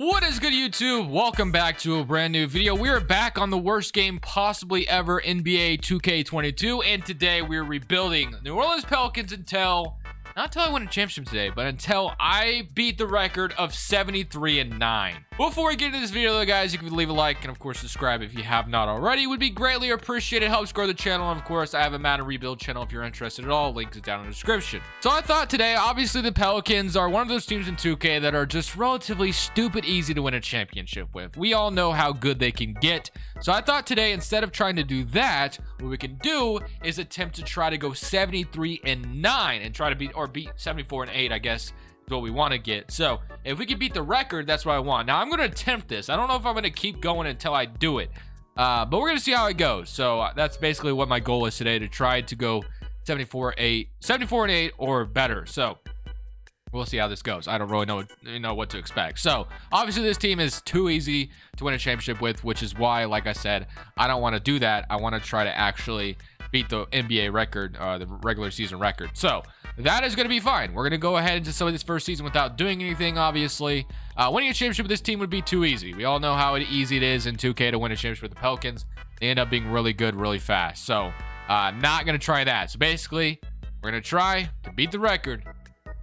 What is good, YouTube? Welcome back to a brand new video. We are back on the worst game possibly ever, NBA 2K22, and today we're rebuilding New Orleans Pelicans not until I win a championship today, but until I beat the record of 73-9. Before we get into this video, though, guys, you can leave a like and, of course, subscribe if you have not already. It would be greatly appreciated. It helps grow the channel. And, of course, I have a Madden rebuild channel if you're interested at all. Link is down in the description. So I thought today, obviously, the Pelicans are one of those teams in 2K that are just relatively stupid easy to win a championship with. We all know how good they can get. So I thought today, instead of trying to do that, what we can do is attempt to try to go 73-9 and try to beat 74-8, I guess, is what we want to get. So if we can beat the record, that's what I want. Now I'm going to attempt this. I don't know if I'm going to keep going until I do it, but we're going to see how it goes. So that's basically what my goal is today, to try to go 74-8 or better. So we'll see how this goes. I don't really know what to expect. So obviously this team is too easy to win a championship with, which is why, like I said, I don't want to do that. I want to try to actually beat the NBA record, the regular season record. So that is going to be fine. We're going to go ahead into some of this first season without doing anything, obviously. Winning a championship with this team would be too easy. We all know how easy it is in 2K to win a championship with the Pelicans. They end up being really good really fast. So not going to try that. So basically, we're going to try to beat the record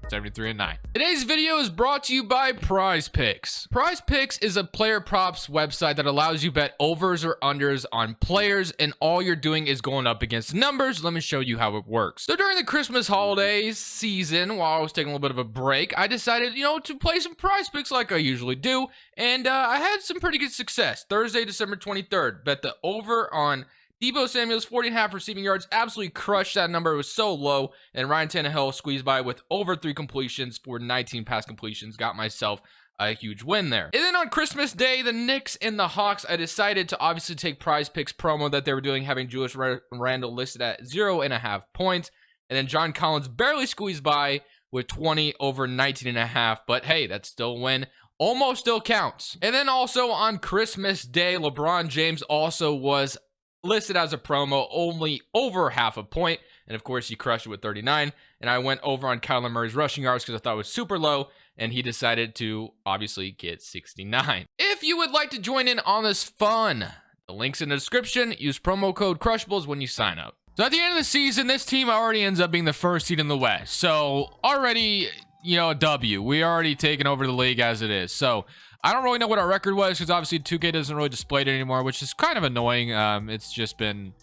73-9. Today's video is brought to you by Prize Picks. Prize Picks is a player props website that allows you bet overs or unders on players, and all you're doing is going up against numbers. Let me show you how it works. So during the Christmas holidays season, while I was taking a little bit of a break, I decided, to play some Prize Picks like I usually do, and I had some pretty good success. Thursday, December 23rd, bet the over on Deebo Samuel's 40.5 receiving yards, absolutely crushed that number. It was so low. And Ryan Tannehill squeezed by with over 3 completions for 19 pass completions. Got myself a huge win there. And then on Christmas Day, the Knicks and the Hawks, I decided to obviously take Prize Picks promo that they were doing, having Julius Randle listed at 0.5 points. And then John Collins barely squeezed by with 20 over 19.5. But hey, that's still a win. Almost still counts. And then also on Christmas Day, LeBron James also was listed as a promo, only over half a point, and of course he crushed it with 39. And I went over on Kyler Murray's rushing yards because I thought it was super low, and he decided to obviously get 69. If you would like to join in on this fun, the link's in the description. Use promo code Crushables when you sign up. So at the end of the season, this team already ends up being the first seed in the West. So already, a W. We already taken over the league as it is. So I don't really know what our record was, because obviously 2K doesn't really display it anymore, which is kind of annoying. It's just been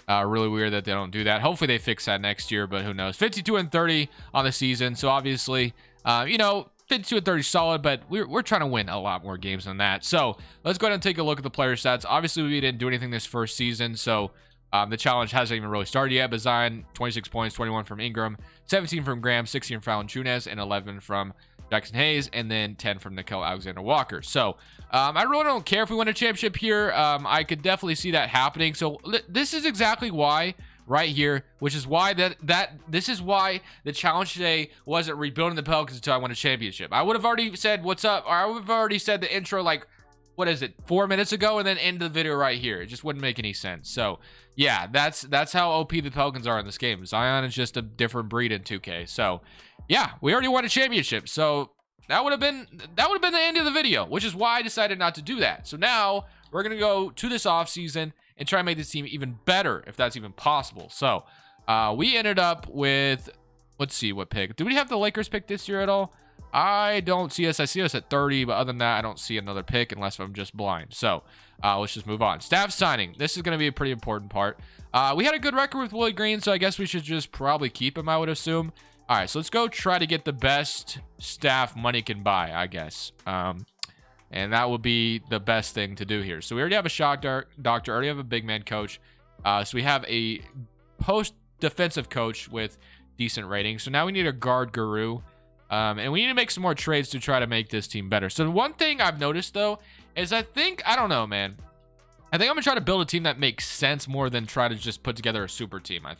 really weird that they don't do that. Hopefully they fix that next year, but who knows. 52-30 on the season, so obviously, 52-30 solid, but we're trying to win a lot more games than that. So let's go ahead and take a look at the player stats. Obviously, we didn't do anything this first season, so the challenge hasn't even really started yet. But Zion, 26 points, 21 from Ingram, 17 from Graham, 16 from Valanciunas, and 11 from Jackson Hayes, and then 10 from Nickeil Alexander-Walker. So I really don't care if we win a championship here. I could definitely see that happening. So this is exactly why right here, which is why this is why the challenge today wasn't rebuilding the Pelicans until I won a championship. I would have already said what's up, or I would have already said the intro like, what is it, 4 minutes ago, and then end the video right here. It just wouldn't make any sense. So yeah, that's how OP the Pelicans are in this game. Zion is just a different breed in 2K. So yeah, we already won a championship. So that would have been the end of the video, which is why I decided not to do that. So now we're gonna go to this offseason and try and make this team even better, if that's even possible. So we ended up with, let's see what pick. Do we have the Lakers pick this year at all? I don't see us. I see us at 30, but other than that, I don't see another pick unless I'm just blind. So let's just move on. Staff signing. This is going to be a pretty important part. We had a good record with Willie Green, so I guess we should just probably keep him, I would assume. All right, so let's go try to get the best staff money can buy, I guess. And that will be the best thing to do here. So we already have a shock doctor, already have a big man coach. So we have a post defensive coach with decent ratings. So now we need a guard guru. And we need to make some more trades to try to make this team better. So one thing I've noticed, though, is I don't know, man. I think I'm going to try to build a team that makes sense more than try to just put together a super team, I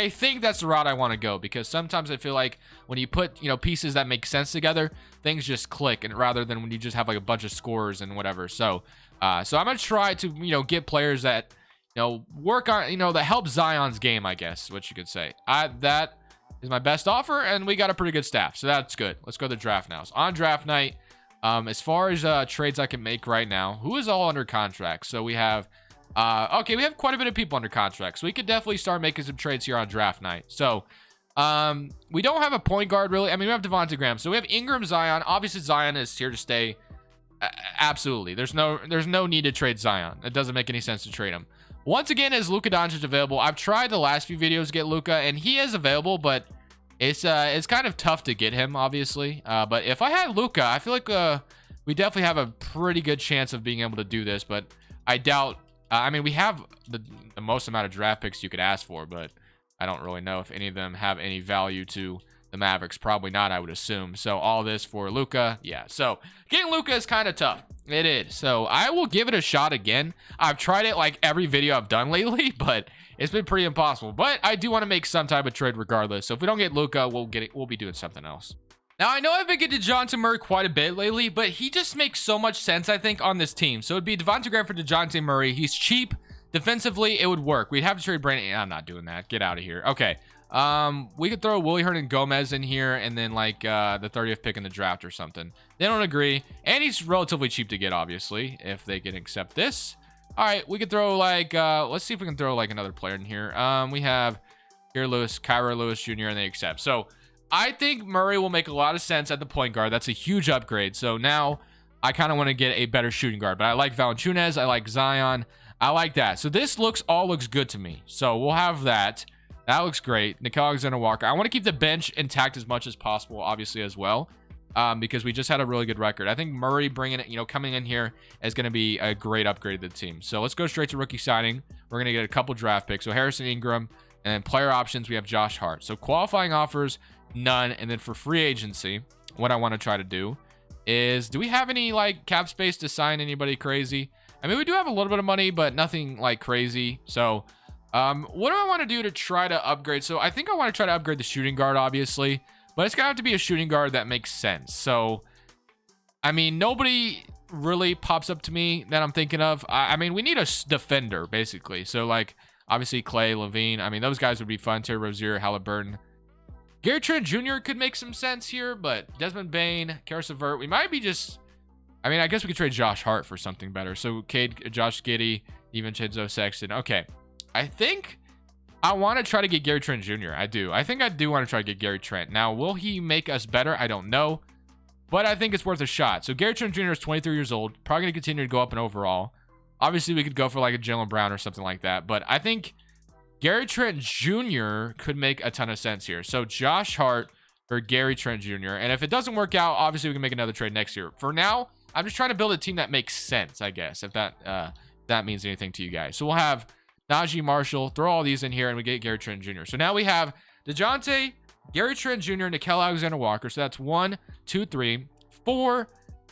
think that's the route I want to go, because sometimes I feel like when you put, pieces that make sense together, things just click, and rather than when you just have like a bunch of scorers and whatever. So I'm going to try to, get players that, work on, that help Zion's game, I guess, what you could say. That is my best offer, and we got a pretty good staff, so that's good. Let's go to the draft now. So on draft night, As far as trades I can make right now, who is all under contract? So we have, okay, we have quite a bit of people under contract. So we could definitely start making some trades here on draft night. So we don't have a point guard really. I mean, we have Devontae Graham. So we have Ingram, Zion. Obviously, Zion is here to stay. Absolutely. There's no need to trade Zion. It doesn't make any sense to trade him. Once again, is Luka Doncic available? I've tried the last few videos to get Luka, and he is available, but it's kind of tough to get him, obviously. But if I had Luka, I feel like we definitely have a pretty good chance of being able to do this. But I doubt. I mean, we have the most amount of draft picks you could ask for, but I don't really know if any of them have any value to the Mavericks. Probably not, I would assume. So all this for Luka, yeah. So getting Luka is kind of tough. It is. So I will give it a shot again. I've tried it like every video I've done lately, but it's been pretty impossible. But I do want to make some type of trade regardless. So if we don't get Luka, we'll be doing something else. Now, I know I've been getting DeJounte Murray quite a bit lately, but he just makes so much sense, I think, on this team. So it'd be Devontae Graham for DeJounte Murray. He's cheap. Defensively, it would work. We'd have to trade Brandon. I'm not doing that. Get out of here. Okay. We could throw Willie Hernan-Gomez in here and then like the 30th pick in the draft or something. They don't agree. And he's relatively cheap to get, obviously, if they can accept this. All right, we could throw like let's see if we can throw like another player in here. We have Kyra Lewis Jr. and they accept. So I think Murray will make a lot of sense at the point guard. That's a huge upgrade. So now I kind of want to get a better shooting guard. But I like Valanciunas. I like Zion. I like that. So this all looks good to me. So we'll have that. That looks great. Nickeil Alexander-Walker. I want to keep the bench intact as much as possible, obviously, as well, because we just had a really good record. I think Murray bringing it, coming in here is going to be a great upgrade to the team. So let's go straight to rookie signing. We're going to get a couple draft picks. So Harrison Ingram, and then player options, we have Josh Hart. So qualifying offers, none. And then for free agency, what I want to try to do is, do we have any like cap space to sign anybody crazy? I mean, we do have a little bit of money, but nothing like crazy. So what do I want to do to try to upgrade? So I think I want to try to upgrade the shooting guard, obviously, but it's going to have to be a shooting guard that makes sense. So, I mean, nobody really pops up to me that I'm thinking of. I mean, we need a defender, basically. So, like, obviously, Clay, Levine. I mean, those guys would be fun. Terry Rozier, Halliburton. Gary Trent Jr. could make some sense here, but Desmond Bane, Karis LeVert, we might be just... I mean, I guess we could trade Josh Hart for something better. So, Josh Giddey, DiVincenzo Sexton. Okay. I think I want to try to get Gary Trent Jr. I do. I think I do want to try to get Gary Trent. Now, will he make us better? I don't know. But I think it's worth a shot. So, Gary Trent Jr. is 23 years old. Probably going to continue to go up in overall. Obviously, we could go for like a Jaylen Brown or something like that. But I think Gary Trent Jr. could make a ton of sense here. So, Josh Hart for Gary Trent Jr. And if it doesn't work out, obviously, we can make another trade next year. For now, I'm just trying to build a team that makes sense, I guess, if that means anything to you guys. So, we'll have Najee Marshall, throw all these in here, and we get Gary Trent Jr. So now we have DeJounte, Gary Trent Jr., Nickeil Alexander-Walker. So that's 1, 2, 3, 4,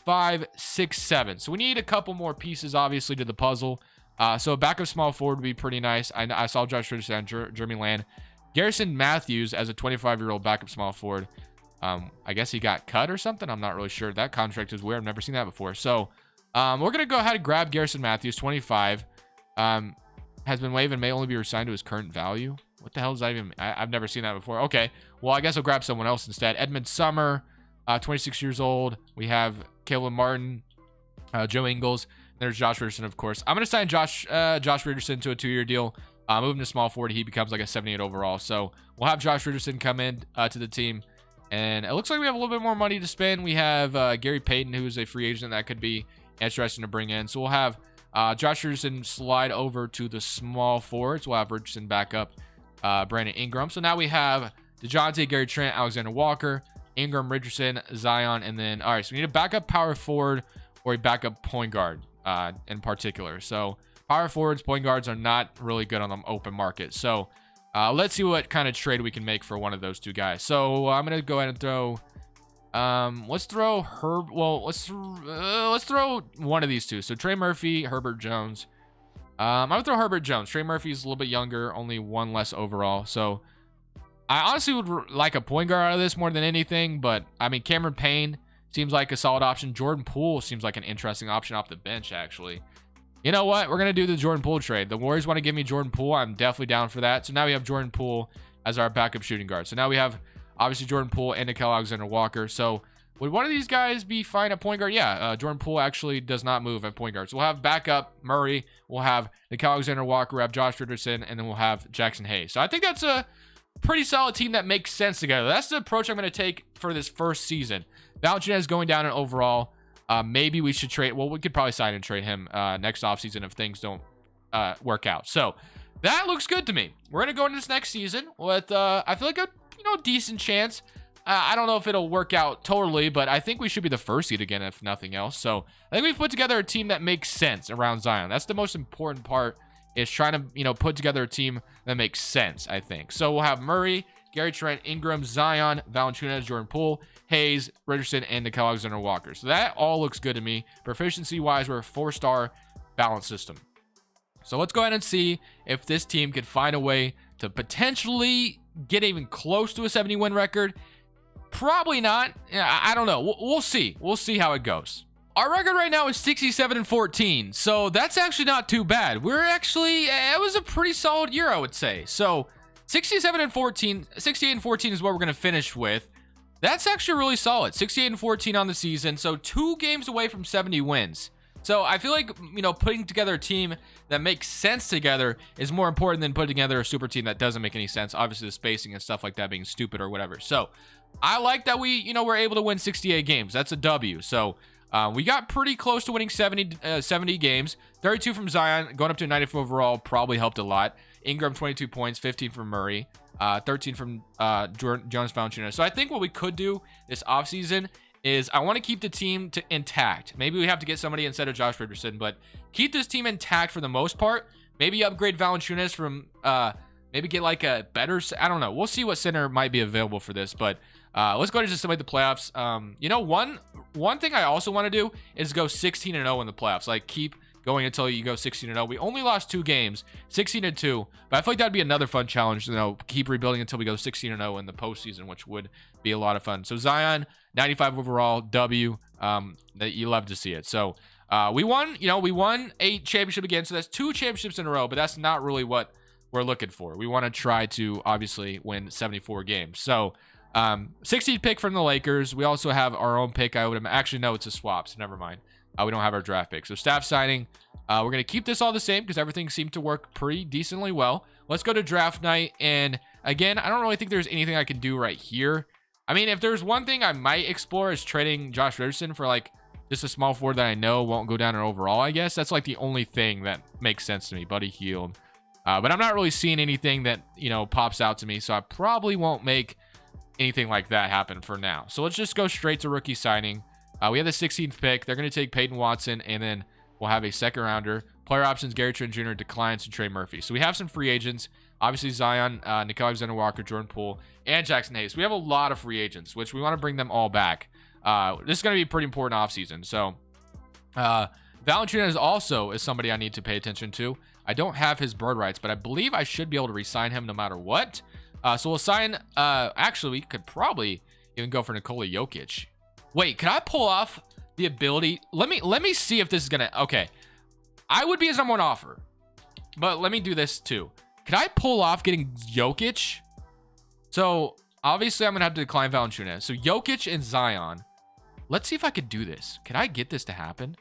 5, 6, 7. So we need a couple more pieces, obviously, to the puzzle. So a backup small forward would be pretty nice. I saw Josh Richardson, Jeremy Lamb. Garrison Matthews as a 25-year-old backup small forward. I guess he got cut or something. I'm not really sure. That contract is weird. I've never seen that before. So we're going to go ahead and grab Garrison Matthews, 25. Has been waived and may only be resigned to his current value. What the hell is that even? I've never seen that before. Okay, well, I guess I'll grab someone else instead. Edmund Summer, 26 years old. We have Caleb Martin, Joe Ingles. There's Josh Richardson, of course. I'm going to sign Josh Richardson to a 2-year deal. Move him to small forward. He becomes like a 78 overall. So we'll have Josh Richardson come in to the team. And it looks like we have a little bit more money to spend. We have Gary Payton, who is a free agent that could be interesting to bring in. So we'll have Josh Richardson slide over to the small forwards. We'll have Richardson back up Brandon Ingram. So now we have DeJounte, Gary Trent, Alexander Walker, Ingram, Richardson, Zion, and then, all right, so we need a backup power forward or a backup point guard in particular. So power forwards, point guards are not really good on the open market. So let's see what kind of trade we can make for one of those two guys. So I'm going to go ahead and throw... let's throw let's throw one of these two. So Trey Murphy, Herbert Jones. I'm gonna throw Herbert Jones. Trey Murphy's a little bit younger, only 1 less overall. So I honestly would like a point guard out of this more than anything. But I mean, Cameron Payne seems like a solid option. Jordan Poole seems like an interesting option off the bench, actually. You know what? We're gonna do the Jordan Poole trade. The Warriors want to give me Jordan Poole. I'm definitely down for that. So now we have Jordan Poole as our backup shooting guard. So now we have obviously Jordan Poole and Nickeil Alexander-Walker. So Would one of these guys be fine at point guard? Yeah, Jordan Poole actually does not move at point guard. So we'll have backup Murray. We'll have Nickeil Alexander-Walker. We'll have Josh Richardson. And then we'll have Jackson Hayes. So I think that's a pretty solid team that makes sense together. That's the approach I'm going to take for this first season. Valanciunas going down in overall. Maybe we should trade. Well, we could probably sign and trade him next offseason if things don't work out. So that looks good to me. We're going to go into this next season with, I feel like a decent chance. I don't know if it'll work out totally, but I think we should be the first seed again, if nothing else. So I think we've put together a team that makes sense around Zion. That's the most important part, is trying to, put together a team that makes sense, I think. So we'll have Murray, Gary Trent, Ingram, Zion, Valanciunas, Jordan Poole, Hayes, Richardson, and Nickeil Alexander-Walker. So that all looks good to me. Proficiency-wise, we're a 4-star balance system. So let's go ahead and see if this team could find a way to potentially get even close to a 70-win record. Probably not. I don't know. We'll see. We'll see how it goes. Our record right now is 67-14. So that's actually not too bad. We're actually, it was a pretty solid year, I would say. So 67-14, 68-14 is what we're going to finish with. That's actually really solid. 68-14 on the season. So 2 games away from 70 wins. So I feel like, putting together a team that makes sense together is more important than putting together a super team that doesn't make any sense. Obviously, the spacing and stuff like that being stupid or whatever. So I like that we, were able to win 68 games. That's a W. So we got pretty close to winning 70 games. 32 from Zion, going up to 94 overall probably helped a lot. Ingram, 22 points, 15 from Murray, 13 from Jonas Valanciunas. So I think what we could do this offseason is I want to keep the team intact. Maybe we have to get somebody instead of Josh Richardson, but keep this team intact for the most part. Maybe upgrade Valanciunas from, maybe get like a better, I don't know. We'll see what center might be available for this, but let's go ahead and just simulate the playoffs. One thing I also want to do is go 16-0 in the playoffs. Like keep going until you go 16-0. We only lost 2 games, 16-2, but I feel like that'd be another fun challenge. Keep rebuilding until we go 16-0 in the postseason, which would be a lot of fun. So Zion, 95 overall, W. That you love to see it. So we won. We won 8 championship again. So that's 2 championships in a row, but that's not really what we're looking for. We want to try to obviously win 74 games. So 16th pick from the Lakers. We also have our own pick. Actually, no, it's a swap, so never mind. We don't have our draft pick. So staff signing. We're going to keep this all the same because everything seemed to work pretty decently well. Let's go to draft night. And again, I don't really think there's anything I can do right here. I mean, if there's one thing I might explore is trading Josh Richardson for like just a small forward that I know won't go down in overall, I guess. That's like the only thing that makes sense to me. Buddy Hield. But I'm not really seeing anything that, pops out to me. So I probably won't make anything like that happen for now. So let's just go straight to rookie signing. We have the 16th pick. They're going to take Peyton Watson, and then we'll have a second rounder. Player options, Gary Trent Jr., declines, and Trey Murphy. So we have some free agents. Obviously, Zion, Nickeil Alexander-Walker, Jordan Poole, and Jackson Hayes. We have a lot of free agents, which we want to bring them all back. This is going to be a pretty important offseason. So Valanciunas also is somebody I need to pay attention to. I don't have his bird rights, but I believe I should be able to re-sign him no matter what. So we'll sign, actually, we could probably even go for Nikola Jokic. Wait, can I pull off the ability? Let me see if this is gonna, okay. I would be his number 1 offer, but let me do this too. Can I pull off getting Jokic? So obviously I'm gonna have to decline Valanciunas. So Jokic and Zion. Let's see if I could do this. Can I get this to happen?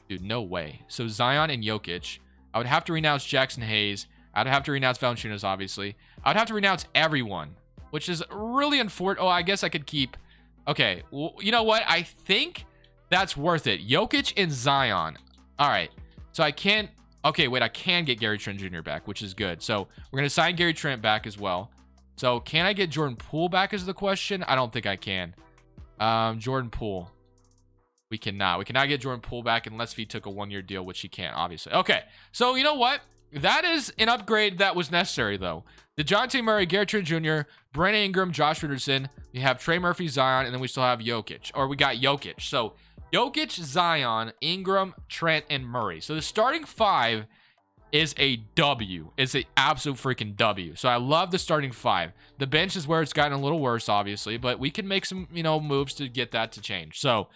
Dude, no way. So Zion and Jokic. I would have to renounce Jackson Hayes. I'd have to renounce Valanciunas, obviously. I'd have to renounce everyone, which is really unfortunate. Oh, I guess I could keep. Okay, well, you know what? I think that's worth it. Jokic and Zion. All right, so I can't. Okay, wait, I can get Gary Trent Jr. back, which is good. So we're going to sign Gary Trent back as well. So can I get Jordan Poole back is the question? I don't think I can. Jordan Poole. We cannot. We cannot get Jordan Poole back unless he took a 1-year deal, which he can't, obviously. Okay, so you know what? That is an upgrade that was necessary, though. DeJounte Murray, Gary Trent Jr., Brandon Ingram, Josh Richardson. We have Trey Murphy, Zion, and then we still have Jokic. Or we got Jokic. So Jokic, Zion, Ingram, Trent, and Murray. So the starting 5 is a W. It's an absolute freaking W. So I love the starting 5. The bench is where it's gotten a little worse, obviously, but we can make some, moves to get that to change. So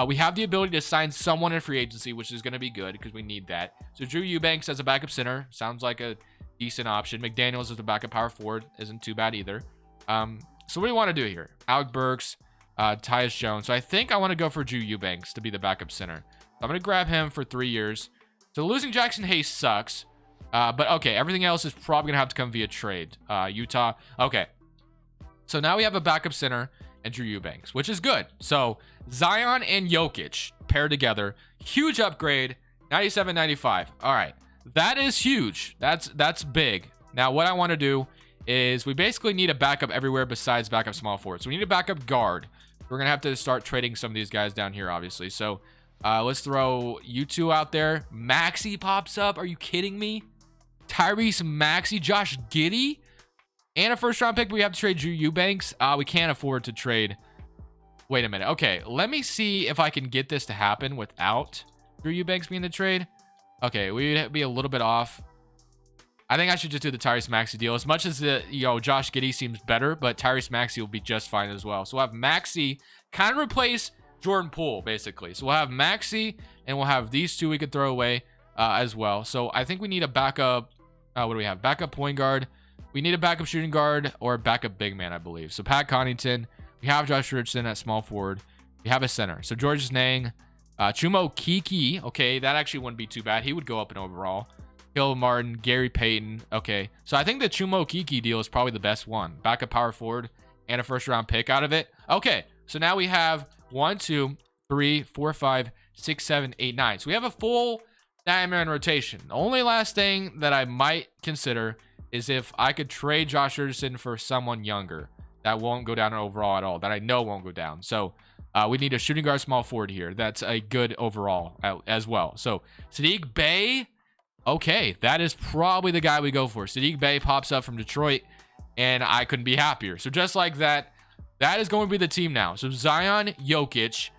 we have the ability to sign someone in free agency, which is going to be good because we need that. So Drew Eubanks as a backup center sounds like a decent option. McDaniels as the backup power forward isn't too bad either. So what do we want to do here? Alec Burks, Tyus Jones. So I think I want to go for Drew Eubanks to be the backup center. I'm going to grab him for 3 years. So losing Jackson Hayes sucks. But okay, everything else is probably going to have to come via trade. Utah. Okay. So now we have a backup center and Drew Eubanks, which is good. So Zion and Jokic paired together. Huge upgrade. 97-95. All right. That is huge. That's big. Now what I want to do is we basically need a backup everywhere besides backup small forward. So we need a backup guard. We're going to have to start trading some of these guys down here, obviously. So let's throw you two out there. Maxey pops up. Are you kidding me? Tyrese Maxey, Josh Giddey, and a first-round pick. We have to trade Drew Eubanks. We can't afford to trade. Wait a minute. Okay, let me see if I can get this to happen without Drew Eubanks being the trade. Okay, we'd be a little bit off. I think I should just do the Tyrese Maxey deal. As much as the Josh Giddey seems better, but Tyrese Maxey will be just fine as well. So we'll have Maxey kind of replace Jordan Poole, basically. So we'll have Maxey, and we'll have these two we could throw away as well. So I think we need a backup. What do we have? Backup point guard. We need a backup shooting guard or a backup big man, I believe. So Pat Connaughton. We have Josh Richardson at small forward. We have a center. So Georges Niang. Chumo Kiki. Okay, that actually wouldn't be too bad. He would go up in overall. Caleb Martin, Gary Payton. Okay, so I think the Chumo Kiki deal is probably the best one. Backup power forward and a first-round pick out of it. Okay, so now we have 1, 2, 3, 4, 5, 6, 7, 8, 9. So we have a full diamond rotation. The only last thing that I might consider is if I could trade Josh Richardson for someone younger that won't go down overall at all, that I know won't go down. So we need a shooting guard small forward here. That's a good overall as well. So Saddiq Bey. Okay, that is probably the guy we go for. Saddiq Bey pops up from Detroit, and I couldn't be happier. So just like that, that is going to be the team now. So Zion, Jokic,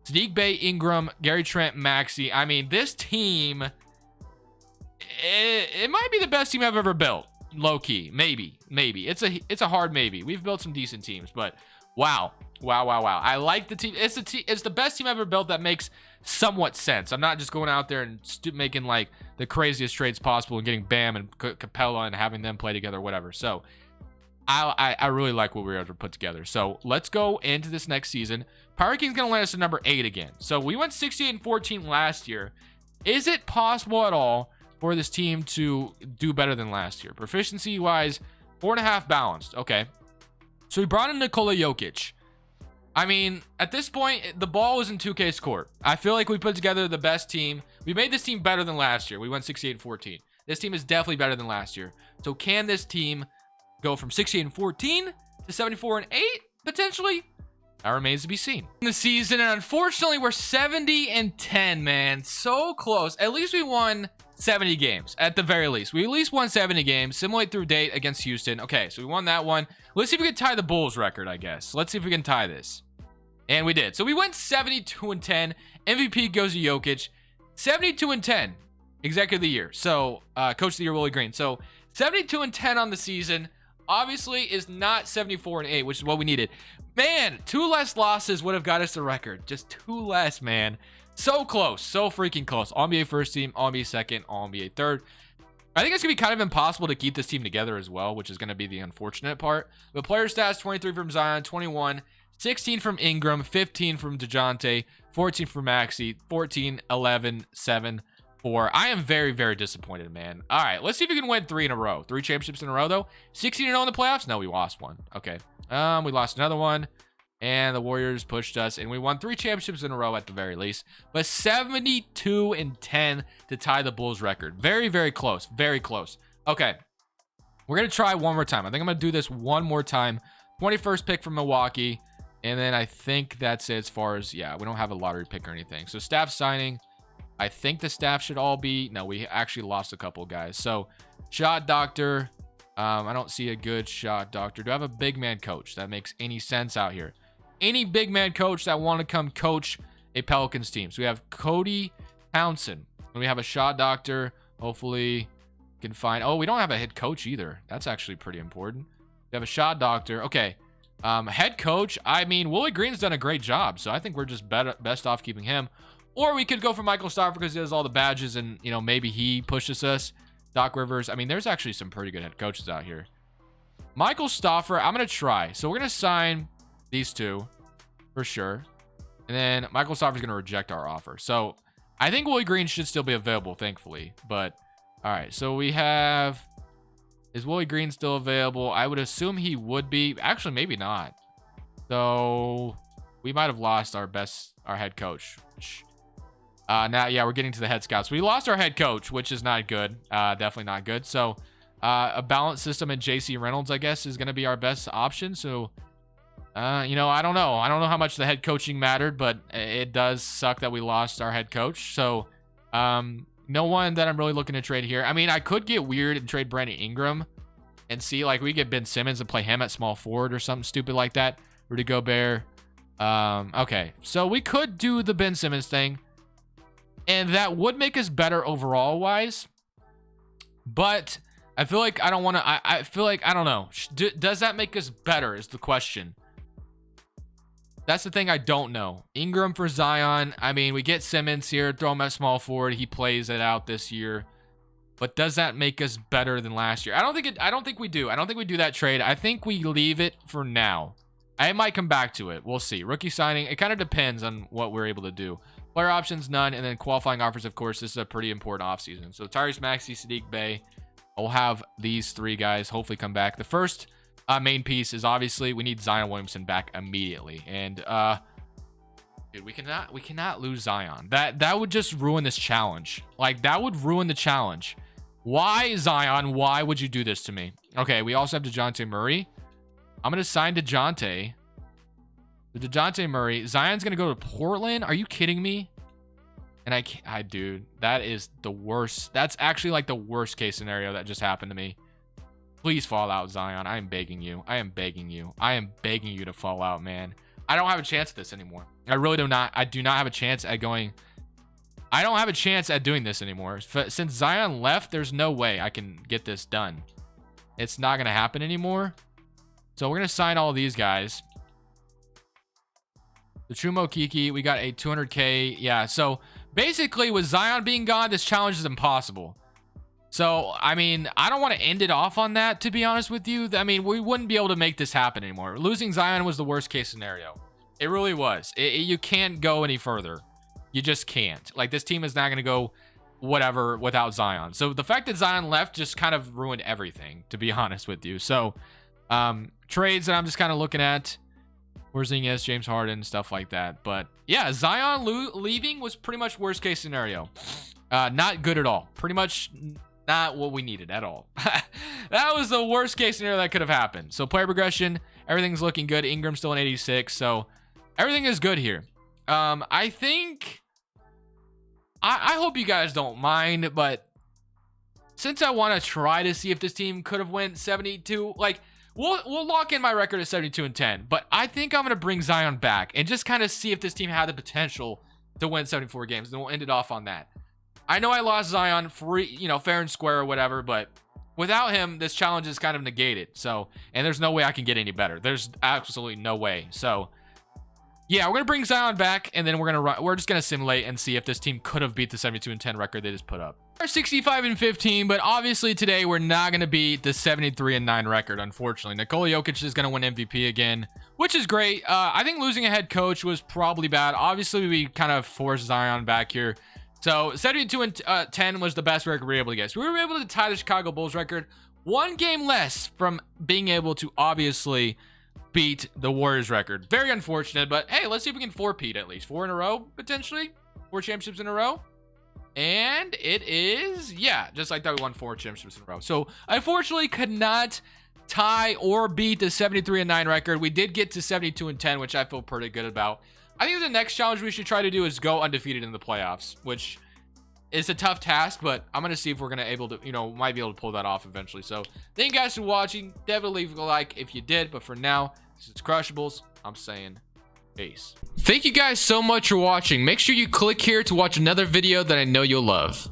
Saddiq Bey, Ingram, Gary Trent, Maxey. I mean, this team, it might be the best team I've ever built. Low key, maybe. It's a hard maybe. We've built some decent teams, but wow. I like the team. It's the best team I've ever built that makes somewhat sense. I'm not just going out there and making like the craziest trades possible and getting Bam and Capella and having them play together, whatever. So I really like what we were able to put together. So let's go into this next season. Power King's gonna land us at number 8 again. So we went 68-14 last year. Is it possible at all for this team to do better than last year? Proficiency wise, 4.5 balanced. Okay. So we brought in Nikola Jokic. I mean, at this point, the ball is in 2K's court. I feel like we put together the best team. We made this team better than last year. We went 68-14. This team is definitely better than last year. So can this team go from 68-14 to 74-8 potentially? That remains to be seen. In the season, and unfortunately, we're 70-10, man. So close. At least we won 70 games, at the very least. We at least won 70 games. Simulate through date against Houston. Okay, so we won that one. Let's see if we can tie the Bulls record, I guess. Let's see if we can tie this. And we did. So we went 72-10. MVP goes to Jokic. 72-10. Executive of the year. So, Coach of the Year, Willie Green. So, 72-10 on the season. Obviously, is not 74-8, which is what we needed. Man, 2 less losses would have got us the record. Just 2 less, man. So close. So freaking close. All-NBA first team, All-NBA second, All-NBA third. I think it's going to be kind of impossible to keep this team together as well, which is going to be the unfortunate part. But player stats, 23 from Zion, 21, 16 from Ingram, 15 from DeJounte, 14 from Maxey, 14, 11, 7, 4. I am very, very disappointed, man. All right, let's see if we can win 3 in a row. 3 championships in a row, though. 16-0 in the playoffs? No, we lost one. Okay. We lost another one. And the Warriors pushed us, and we won 3 championships in a row at the very least. But 72-10 to tie the Bulls record. Very, very close. Very close. Okay. We're going to try one more time. I think I'm going to do this one more time. 21st pick from Milwaukee. And then I think that's it as far as, yeah, we don't have a lottery pick or anything. So staff signing. I think the staff should all be, no, we actually lost a couple guys. So shot doctor. I don't see a good shot doctor. Do I have a big man coach that makes any sense out here? Any big man coach that want to come coach a Pelicans team. So we have Cody Townsend. And we have a shot doctor. Hopefully can find. Oh, we don't have a head coach either. That's actually pretty important. We have a shot doctor. Okay. Head coach. I mean, Willie Green's done a great job. So I think we're just best off keeping him. Or we could go for Michael Stauffer because he has all the badges and, you know, maybe he pushes us. Doc Rivers. I mean, there's actually some pretty good head coaches out here. Michael Stauffer. I'm going to try. So we're going to sign these two. for sure. And then Michael Stoffer's going to reject our offer. So I think Willie Green should still be available, thankfully. But all right, so we have, is Willie Green still available? I would assume he would be. Actually, maybe not. So we might have lost our head coach. Now, yeah, we're getting to the head scouts. We lost our head coach, which is not good. Definitely not good. So a balanced system in JC Reynolds, I guess, is going to be our best option. So, you know, I don't know. I don't know how much the head coaching mattered, but it does suck that we lost our head coach. So, no one that I'm really looking to trade here. I mean, I could get weird and trade Brandon Ingram and see, like, we get Ben Simmons and play him at small forward or something stupid like that. Rudy Gobert. Okay, so we could do the Ben Simmons thing, and that would make us better overall wise. But I feel like I don't want to. I feel like I don't know. Does that make us better? Is the question. That's the thing I don't know. Ingram for Zion. I mean, we get Simmons here, throw him at small forward. He plays it out this year. But does that make us better than last year? I don't think we do. I don't think we do that trade. I think we leave it for now. I might come back to it. We'll see. Rookie signing. It kind of depends on what we're able to do. Player options, none. And then qualifying offers, of course. This is a pretty important offseason. So Tyrese Maxey, Sadiq Bey. We'll have these three guys hopefully come back. The first main piece is obviously we need Zion Williamson back immediately. And dude, we cannot lose Zion. That would just ruin this challenge. Like, that would ruin the challenge. Why, Zion? Why would you do this to me? Okay, we also have DeJounte Murray. I'm gonna sign DeJounte. DeJounte Murray. Zion's gonna go to Portland. Are you kidding me? And dude, that is the worst. That's actually like the worst case scenario that just happened to me. Please fall out, Zion. I am begging you. I am begging you. I am begging you to fall out, man. I don't have a chance at this anymore. I really do not. I do not have a chance at going. I don't have a chance at doing this anymore. Since Zion left, there's no way I can get this done. It's not going to happen anymore. So we're going to sign all these guys. The Trumo Kiki, we got a 200K. Yeah, so basically with Zion being gone, this challenge is impossible. So, I mean, I don't want to end it off on that, to be honest with you. I mean, we wouldn't be able to make this happen anymore. Losing Zion was the worst case scenario. It really was. You can't go any further. You just can't. Like, this team is not going to go whatever without Zion. So the fact that Zion left just kind of ruined everything, to be honest with you. So, trades that I'm just kind of looking at. Porzingis, James Harden, stuff like that. But yeah, Zion leaving was pretty much worst case scenario. Not good at all. Pretty much not what we needed at all. That was the worst case scenario that could have happened. So player progression, everything's looking good. Ingram's still an 86. So everything is good here. I think, I hope you guys don't mind, but since I want to try to see if this team could have went 72, like, We'll lock in my record at 72-10, but I think I'm going to bring Zion back and just kind of see if this team had the potential to win 74 games, and we'll end it off on that. I know I lost Zion fair and square or whatever, but without him, this challenge is kind of negated. So, and there's no way I can get any better. There's absolutely no way. So, yeah, we're going to bring Zion back, and then we're just going to simulate and see if this team could have beat the 72-10 record they just put up. We're 65-15, but obviously today we're not going to beat the 73-9 record, unfortunately. Nikola Jokic is going to win MVP again, which is great. I think losing a head coach was probably bad. Obviously, we kind of forced Zion back here. So 72-10 was the best record we were able to get. So we were able to tie the Chicago Bulls record, one game less from being able to obviously beat the Warriors record. Very unfortunate, but hey, let's see if we can four-peat at least. 4 in a row, potentially. 4 championships in a row. And it is, yeah, just like that, we won 4 championships in a row. So, unfortunately, could not tie or beat the 73-9 record. We did get to 72-10, which I feel pretty good about. I think the next challenge we should try to do is go undefeated in the playoffs, which is a tough task, but I'm going to see if we're going to might be able to pull that off eventually. So, thank you guys for watching. Definitely leave a like if you did, but for now, this is Crushables. I'm saying peace. Thank you guys so much for watching. Make sure you click here to watch another video that I know you'll love.